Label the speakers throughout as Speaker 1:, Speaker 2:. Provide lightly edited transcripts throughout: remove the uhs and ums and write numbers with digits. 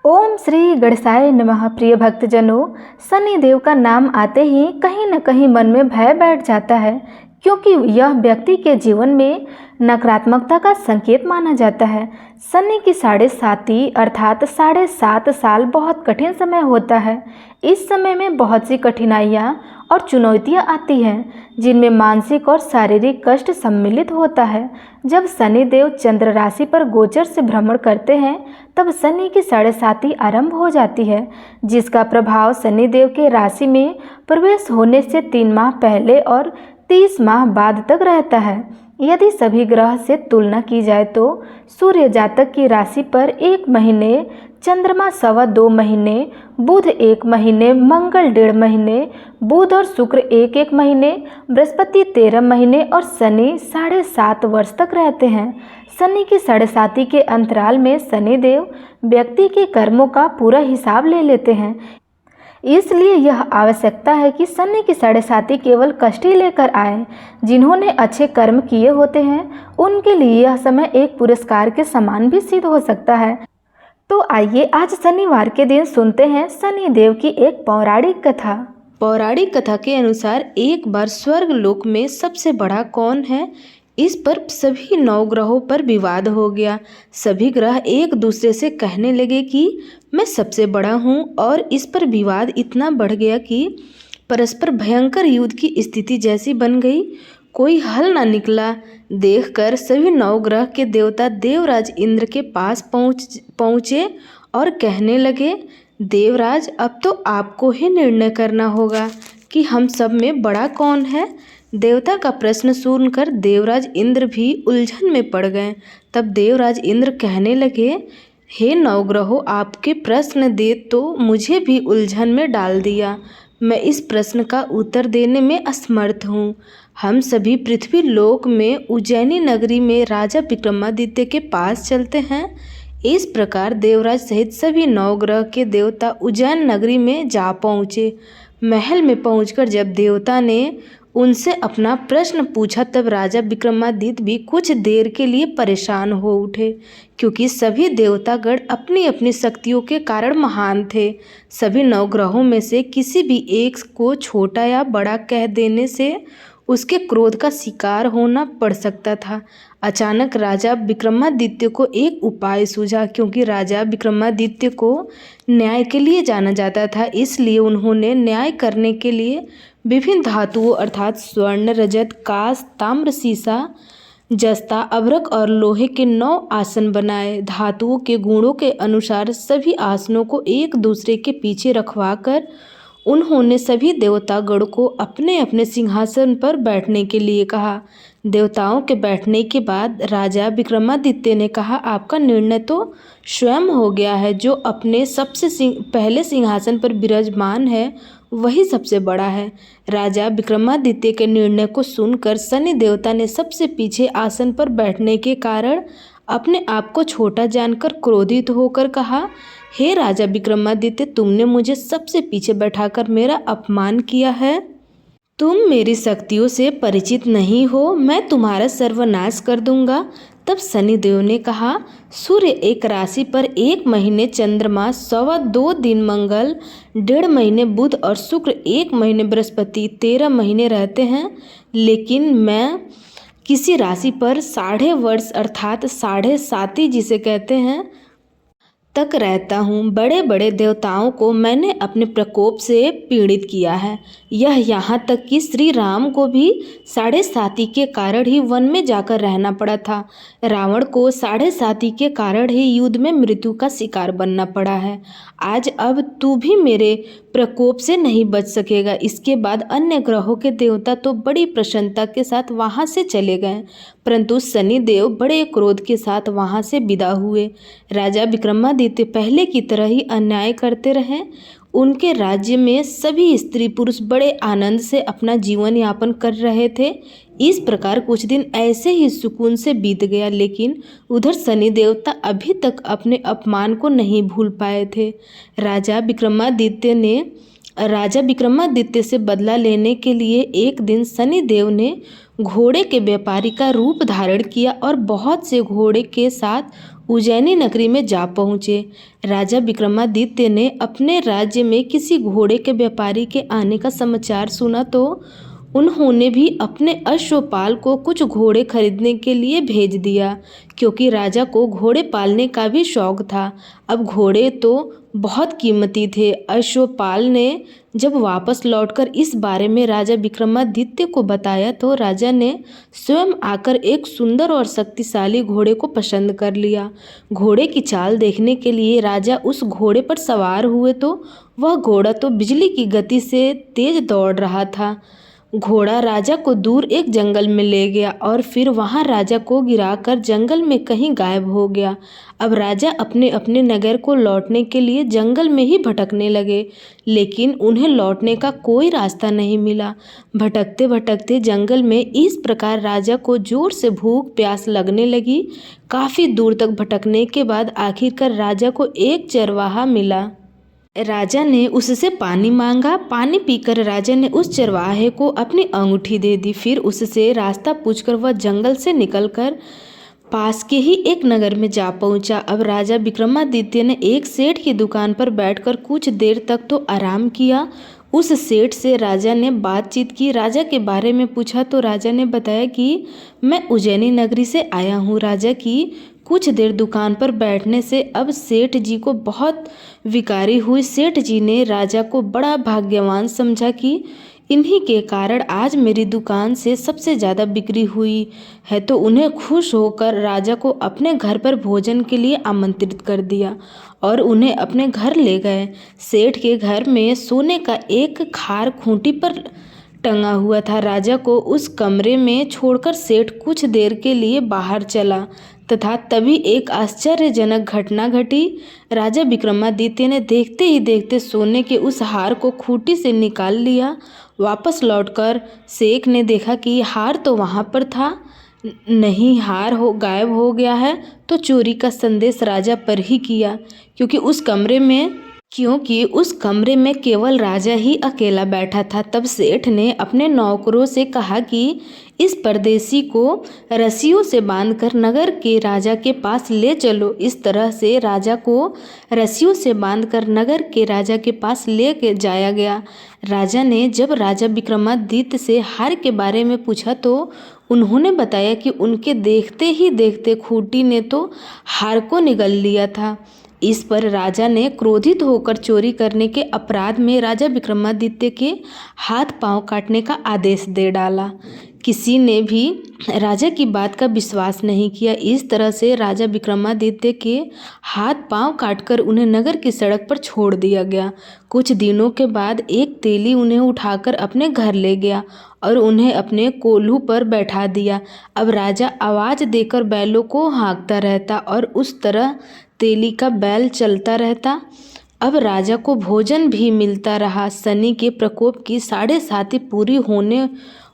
Speaker 1: ओम श्री गणेशाय नमः। प्रिय भक्तजनों, शनि देव का नाम आते ही कहीं न कहीं मन में भय बैठ जाता है, क्योंकि यह व्यक्ति के जीवन में नकारात्मकता का संकेत माना जाता है। शनि की 7.5 अर्थात 7.5 साल बहुत कठिन समय होता है। इस समय में बहुत सी कठिनाइयाँ और चुनौतियाँ आती हैं, जिनमें मानसिक और शारीरिक कष्ट सम्मिलित होता है। जब शनि देव चंद्र राशि पर गोचर से भ्रमण करते हैं, तब शनि की 7.5 आरंभ हो जाती है, जिसका प्रभाव शनि देव के राशि में प्रवेश होने से 3 माह पहले और 30 माह बाद तक रहता है। यदि सभी ग्रह से तुलना की जाए तो सूर्य जातक की राशि पर 1 महीने, चंद्रमा 2.25 महीने, बुध 1 महीने, मंगल 1.5 महीने, बुध और शुक्र 1-1 महीने, बृहस्पति 13 महीने और शनि 7.5 वर्ष तक रहते हैं। शनि की 7.5 के अंतराल में शनि देव व्यक्ति के कर्मों का पूरा हिसाब ले लेते हैं। इसलिए यह आवश्यकता है कि शनि की 7.5 केवल कष्ट ही लेकर आए। जिन्होंने अच्छे कर्म किए होते हैं, उनके लिए यह समय एक पुरस्कार के समान भी सिद्ध हो सकता है। तो आइए आज शनिवार के दिन सुनते हैं शनि देव की एक पौराणिक कथा।
Speaker 2: पौराणिक कथा के अनुसार एक बार स्वर्ग लोक में सबसे बड़ा कौन है, इस पर सभी 9 ग्रहों पर विवाद हो गया। सभी ग्रह एक दूसरे से कहने लगे कि मैं सबसे बड़ा हूँ, और इस पर विवाद इतना बढ़ गया कि परस्पर भयंकर युद्ध की स्थिति जैसी बन गई। कोई हल ना निकला। देखकर सभी 9 ग्रह के देवता देवराज इंद्र के पास पहुँचे और कहने लगे, देवराज, अब तो आपको ही निर्णय करना होगा कि हम सब में बड़ा कौन है। देवता का प्रश्न सुनकर देवराज इंद्र भी उलझन में पड़ गए। तब देवराज इंद्र कहने लगे, हे 9 ग्रहों, आपके प्रश्न दे तो मुझे भी उलझन में डाल दिया। मैं इस प्रश्न का उत्तर देने में असमर्थ हूँ। हम सभी पृथ्वी लोक में उज्जैनी नगरी में राजा विक्रमादित्य के पास चलते हैं। इस प्रकार देवराज सहित सभी 9 ग्रह के देवता उज्जैन नगरी में जा पहुँचे। महल में पहुंचकर जब देवता ने उनसे अपना प्रश्न पूछा, तब राजा विक्रमादित्य भी कुछ देर के लिए परेशान हो उठे, क्योंकि सभी देवतागण अपनी अपनी शक्तियों के कारण महान थे। सभी 9 ग्रहों में से किसी भी एक को छोटा या बड़ा कह देने से उसके क्रोध का शिकार होना पड़ सकता था। अचानक राजा विक्रमादित्य को एक उपाय सूझा, क्योंकि राजा विक्रमादित्य को न्याय के लिए जाना जाता था। इसलिए उन्होंने न्याय करने के लिए विभिन्न धातुओं अर्थात स्वर्ण, रजत, कांस, ताम्र, सीसा, जस्ता, अभ्रक और लोहे के 9 आसन बनाए। धातुओं के गुणों के अनुसार सभी आसनों को एक दूसरे के पीछे रखवाकर उन्होंने सभी देवतागण को अपने अपने सिंहासन पर बैठने के लिए कहा। देवताओं के बैठने के बाद राजा विक्रमादित्य ने कहा, आपका निर्णय तो स्वयं हो गया है। जो अपने सबसे पहले सिंहासन पर विराजमान है, वही सबसे बड़ा है। राजा विक्रमादित्य के निर्णय को सुनकर शनि देवता ने सबसे पीछे आसन पर बैठने के कारण अपने आप को छोटा जानकर क्रोधित होकर कहा, हे राजा विक्रमादित्य, तुमने मुझे सबसे पीछे बैठाकर मेरा अपमान किया है। तुम मेरी शक्तियों से परिचित नहीं हो। मैं तुम्हारा सर्वनाश कर दूंगा। तब शनिदेव ने कहा, सूर्य एक राशि पर 1 महीने, चंद्रमा 2.25 दिन, मंगल 1.5 महीने, बुध और शुक्र 1 महीने, बृहस्पति 13 महीने रहते हैं। लेकिन मैं किसी राशि पर 1.5 वर्ष अर्थात 7.5 जिसे कहते हैं तक रहता हूँ। बड़े बड़े देवताओं को मैंने अपने प्रकोप से पीड़ित किया है। यह यहाँ तक कि श्री राम को भी 7.5 के कारण ही वन में जाकर रहना पड़ा था। रावण को 7.5 के कारण ही युद्ध में मृत्यु का शिकार बनना पड़ा है। आज अब तू भी मेरे प्रकोप से नहीं बच सकेगा। इसके बाद अन्य ग्रहों के देवता तो बड़ी प्रसन्नता के साथ वहाँ से चले गए, परंतु शनिदेव बड़े क्रोध के साथ वहाँ से विदा हुए। राजा विक्रमादित्य पहले की तरह ही अन्याय करते रहे। उनके राज्य में सभी स्त्री पुरुष बड़े आनंद से अपना जीवन यापन कर रहे थे। इस प्रकार कुछ दिन ऐसे ही सुकून से बीत गया, लेकिन उधर शनि देवता अभी तक अपने अपमान को नहीं भूल पाए थे। राजा विक्रमादित्य से बदला लेने के लिए एक दिन शनिदेव ने घोड़े के व्यापारी का रूप धारण किया और बहुत से घोड़े के साथ उज्जैनी नगरी में जा पहुँचे। राजा विक्रमादित्य ने अपने राज्य में किसी घोड़े के व्यापारी के आने का समाचार सुना तो उन्होंने भी अपने अश्वपाल को कुछ घोड़े खरीदने के लिए भेज दिया, क्योंकि राजा को घोड़े पालने का भी शौक था। अब घोड़े तो बहुत कीमती थे। अश्वपाल ने जब वापस लौटकर इस बारे में राजा विक्रमादित्य को बताया तो राजा ने स्वयं आकर एक सुंदर और शक्तिशाली घोड़े को पसंद कर लिया। घोड़े की चाल देखने के लिए राजा उस घोड़े पर सवार हुए तो वह घोड़ा तो बिजली की गति से तेज दौड़ रहा था। घोड़ा राजा को दूर एक जंगल में ले गया और फिर वहां राजा को गिराकर जंगल में कहीं गायब हो गया। अब राजा अपने अपने नगर को लौटने के लिए जंगल में ही भटकने लगे, लेकिन उन्हें लौटने का कोई रास्ता नहीं मिला। भटकते भटकते जंगल में इस प्रकार राजा को जोर से भूख प्यास लगने लगी। काफ़ी दूर तक भटकने के बाद आखिरकार राजा को एक चरवाहा मिला। राजा ने उससे पानी मांगा। पानी पीकर राजा ने उस चरवाहे को अपनी अंगूठी दे दी। फिर उससे रास्ता पूछकर वह जंगल से निकलकर पास के ही एक नगर में जा पहुंचा। अब राजा विक्रमादित्य ने एक सेठ की दुकान पर बैठकर कुछ देर तक तो आराम किया। उस सेठ से राजा ने बातचीत की, राजा के बारे में पूछा तो राजा ने बताया कि मैं उज्जैनी नगरी से आया हूँ। राजा की कुछ देर दुकान पर बैठने से अब सेठ जी को बहुत विकारी हुई। सेठ जी ने राजा को बड़ा भाग्यवान समझा कि इन्हीं के कारण आज मेरी दुकान से सबसे ज़्यादा बिक्री हुई है, तो उन्हें खुश होकर राजा को अपने घर पर भोजन के लिए आमंत्रित कर दिया और उन्हें अपने घर ले गए। सेठ के घर में सोने का एक खार खूंटी पर टंगा हुआ था। राजा को उस कमरे में छोड़कर सेठ कुछ देर के लिए बाहर चला तथा तभी एक आश्चर्यजनक घटना घटी। राजा विक्रमादित्य ने देखते ही देखते सोने के उस हार को खूंटी से निकाल लिया। वापस लौटकर शेख ने देखा कि हार तो वहाँ पर था नहीं, हार गायब हो गया है। तो चोरी का संदेश राजा पर ही किया, क्योंकि उस कमरे में केवल राजा ही अकेला बैठा था। तब सेठ ने अपने नौकरों से कहा कि इस परदेसी को रस्सियों से बांधकर नगर के राजा के पास ले चलो। इस तरह से राजा को रस्सियों से बांधकर नगर के राजा के पास ले जाया गया। राजा ने जब राजा विक्रमादित्य से हार के बारे में पूछा तो उन्होंने बताया कि उनके देखते ही देखते खूंटी ने तो हार को निगल लिया था। इस पर राजा ने क्रोधित होकर चोरी करने के अपराध में राजा विक्रमादित्य के हाथ पांव काटने का आदेश दे डाला। किसी ने भी राजा की बात का विश्वास नहीं किया। इस तरह से राजा विक्रमादित्य के हाथ पांव काटकर उन्हें नगर की सड़क पर छोड़ दिया गया। कुछ दिनों के बाद एक तेली उन्हें उठाकर अपने घर ले गया और उन्हें अपने कोल्हू पर बैठा दिया। अब राजा आवाज़ देकर बैलों को हाँकता रहता और उस तरह तेली का बैल चलता रहता। अब राजा को भोजन भी मिलता रहा। शनि के प्रकोप की 7.5 पूरी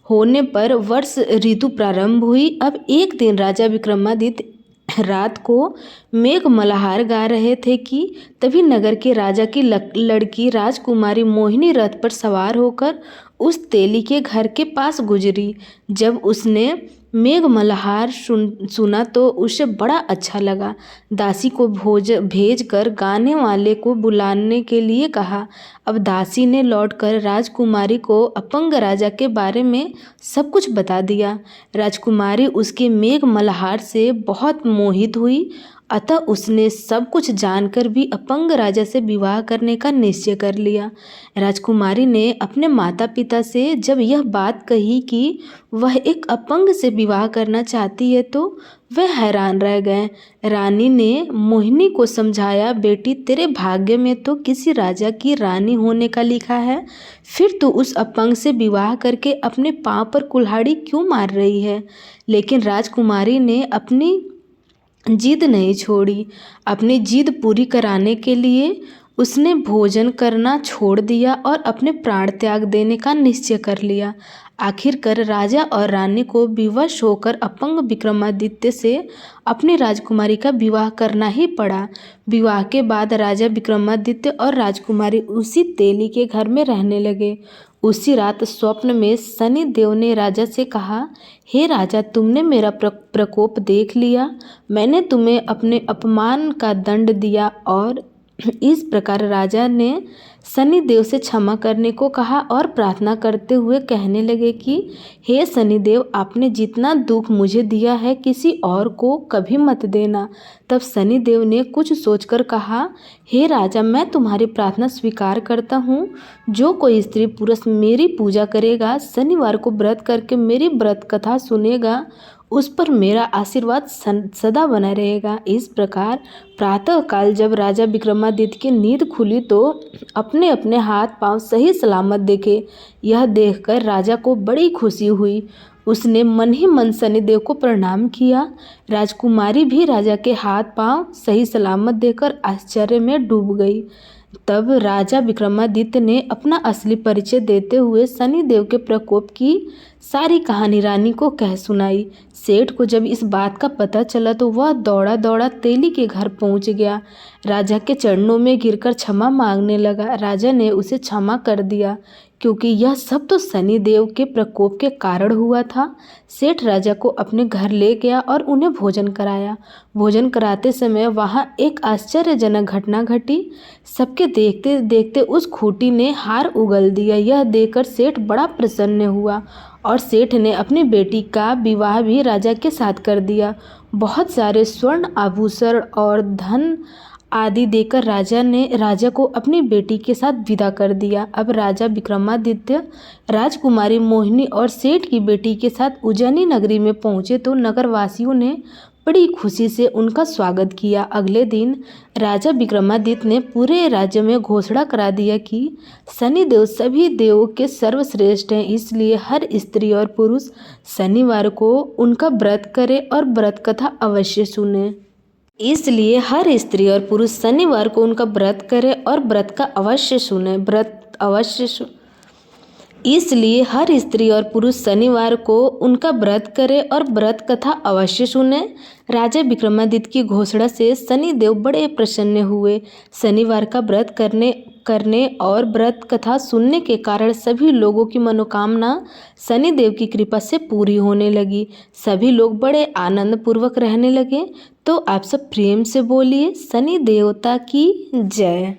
Speaker 2: होने पर वर्ष ऋतु प्रारंभ हुई। अब एक दिन राजा विक्रमादित्य रात को मेघ मल्हार गा रहे थे कि तभी नगर के राजा की लड़की राजकुमारी मोहिनी रथ पर सवार होकर उस तेली के घर के पास गुजरी। जब उसने मेघ मल्हार सुना तो उसे बड़ा अच्छा लगा। दासी को भेज कर गाने वाले को बुलाने के लिए कहा। अब दासी ने लौटकर राजकुमारी को अपंग राजा के बारे में सब कुछ बता दिया। राजकुमारी उसके मेघ मल्हार से बहुत मोहित हुई, अतः उसने सब कुछ जानकर भी अपंग राजा से विवाह करने का निश्चय कर लिया। राजकुमारी ने अपने माता पिता से जब यह बात कही कि वह एक अपंग से विवाह करना चाहती है तो वह हैरान रह गए। रानी ने मोहिनी को समझाया, बेटी तेरे भाग्य में तो किसी राजा की रानी होने का लिखा है, फिर तो उस अपंग से विवाह करके अपने पाँव पर कुल्हाड़ी क्यों मार रही है। लेकिन राजकुमारी ने अपनी जिद नहीं छोड़ी। अपनी जिद पूरी कराने के लिए उसने भोजन करना छोड़ दिया और अपने प्राण त्याग देने का निश्चय कर लिया। आखिरकार राजा और रानी को विवश होकर अपंग विक्रमादित्य से अपनी राजकुमारी का विवाह करना ही पड़ा। विवाह के बाद राजा विक्रमादित्य और राजकुमारी उसी तेली के घर में रहने लगे। उसी रात स्वप्न में शनि देव ने राजा से कहा, हे राजा, तुमने मेरा प्रकोप देख लिया। मैंने तुम्हें अपने अपमान का दंड दिया। और इस प्रकार राजा ने शनि देव से क्षमा करने को कहा और प्रार्थना करते हुए कहने लगे कि हे शनि देव, आपने जितना दुख मुझे दिया है किसी और को कभी मत देना। तब शनि देव ने कुछ सोचकर कहा, हे राजा, मैं तुम्हारी प्रार्थना स्वीकार करता हूँ। जो कोई स्त्री पुरुष मेरी पूजा करेगा, शनिवार को व्रत करके मेरी व्रत कथा सुनेगा, उस पर मेरा आशीर्वाद सदा बना रहेगा। इस प्रकार प्रातःकाल जब राजा विक्रमादित्य की नींद खुली तो अपने अपने हाथ पांव सही सलामत देखे। यह देखकर राजा को बड़ी खुशी हुई। उसने मन ही मन शनिदेव को प्रणाम किया। राजकुमारी भी राजा के हाथ पांव सही सलामत देखकर आश्चर्य में डूब गई। तब राजा विक्रमादित्य ने अपना असली परिचय देते हुए शनिदेव के प्रकोप की सारी कहानी रानी को कह सुनाई। सेठ को जब इस बात का पता चला तो वह दौड़ा दौड़ा तेली के घर पहुंच गया। राजा के चरणों में गिरकर क्षमा मांगने लगा। राजा ने उसे क्षमा कर दिया क्योंकि यह सब तो शनिदेव के प्रकोप के कारण हुआ था। सेठ राजा को अपने घर ले गया और उन्हें भोजन कराया। भोजन कराते समय वहाँ एक आश्चर्यजनक घटना घटी। सबके देखते देखते उस खूंटी ने हार उगल दिया। यह देखकर सेठ बड़ा प्रसन्न हुआ और सेठ ने अपनी बेटी का विवाह भी राजा के साथ कर दिया। बहुत सारे स्वर्ण आभूषण और धन आदि देकर राजा को अपनी बेटी के साथ विदा कर दिया। अब राजा विक्रमादित्य राजकुमारी मोहिनी और सेठ की बेटी के साथ उज्जैनी नगरी में पहुंचे तो नगरवासियों ने बड़ी खुशी से उनका स्वागत किया। अगले दिन राजा विक्रमादित्य ने पूरे राज्य में घोषणा करा दिया कि शनिदेव सभी देवों के सर्वश्रेष्ठ हैं, इसलिए हर स्त्री और पुरुष शनिवार को उनका व्रत करे और व्रत कथा अवश्य सुने। इसलिए हर स्त्री और पुरुष शनिवार को उनका व्रत करे और व्रत का अवश्य सुने। इसलिए हर स्त्री और पुरुष शनिवार को उनका व्रत करे और व्रत कथा अवश्य सुने। राजा विक्रमादित्य की घोषणा से शनिदेव बड़े प्रसन्न हुए। शनिवार का व्रत करने और व्रत कथा सुनने के कारण सभी लोगों की मनोकामना शनिदेव की कृपा से पूरी होने लगी। सभी लोग बड़े आनंद पूर्वक रहने लगे। तो आप सब प्रेम से बोलिए, शनि देवता की जय।